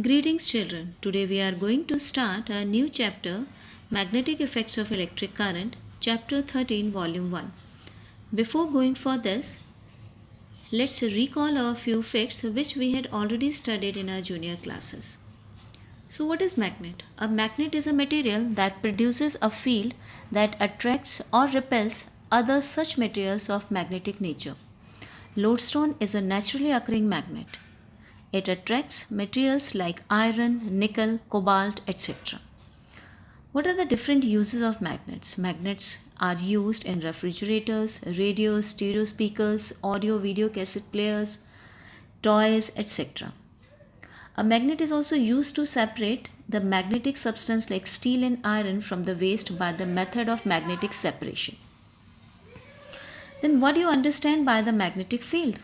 Greetings children. Today we are going to start a new chapter, Magnetic Effects of Electric Current, chapter 13, volume 1. Before going for this, let's recall a few facts which we had already studied in our junior classes. So what is magnet? A magnet is a material that produces a field that attracts or repels other such materials of magnetic nature. Lodestone is a naturally occurring magnet. It attracts materials like iron, nickel, cobalt, etc. What are the different uses of magnets? Magnets are used in refrigerators, radios, stereo speakers, audio video cassette players, toys, etc. A magnet is also used to separate the magnetic substance like steel and iron from the waste by the method of magnetic separation. Then what do you understand by the magnetic field?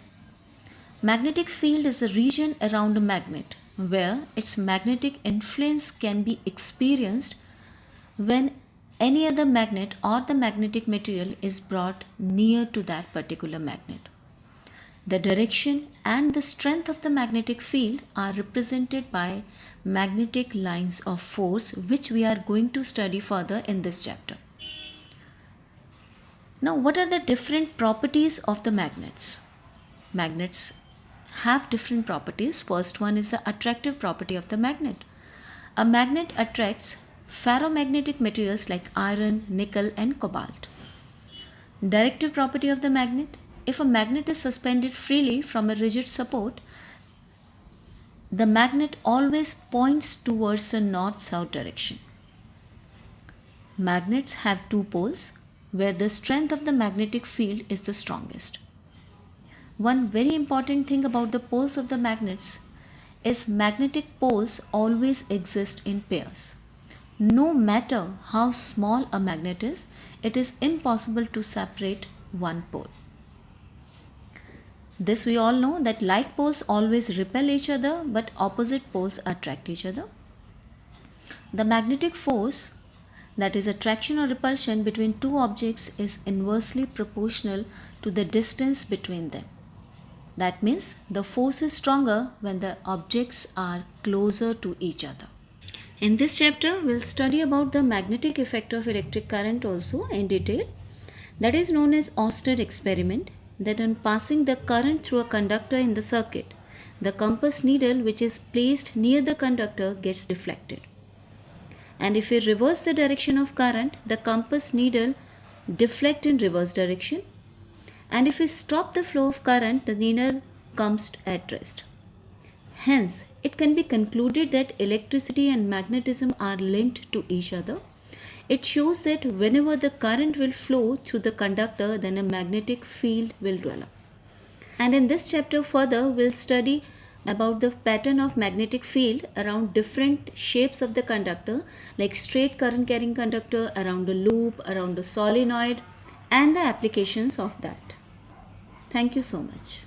Magnetic field is the region around a magnet where its magnetic influence can be experienced when any other magnet or the magnetic material is brought near to that particular magnet. The direction and the strength of the magnetic field are represented by magnetic lines of force, which we are going to study further in this chapter. Now, what are the different properties of the magnets? Magnets have different properties. First one is the attractive property of the magnet. A magnet attracts ferromagnetic materials like iron, nickel and cobalt. Directive property of the magnet. If a magnet is suspended freely from a rigid support, the magnet always points towards a north-south direction. Magnets have two poles where the strength of the magnetic field is the strongest. One very important thing about the poles of the magnets is magnetic poles always exist in pairs. No matter how small a magnet is, it is impossible to separate one pole. This we all know that like poles always repel each other, but opposite poles attract each other. The magnetic force, that is attraction or repulsion between two objects, is inversely proportional to the distance between them. That means the force is stronger when the objects are closer to each other. In this chapter, we'll study about the magnetic effect of electric current also in detail. That is known as Oster Experiment, that on passing the current through a conductor in the circuit, the compass needle which is placed near the conductor gets deflected. And if we reverse the direction of current, the compass needle deflects in reverse direction. And if we stop the flow of current, the needle comes at rest. Hence, it can be concluded that electricity and magnetism are linked to each other. It shows that whenever the current will flow through the conductor, then a magnetic field will develop. And in this chapter further, we'll study about the pattern of magnetic field around different shapes of the conductor, like straight current carrying conductor, around a loop, around a solenoid, and the applications of that. Thank you so much.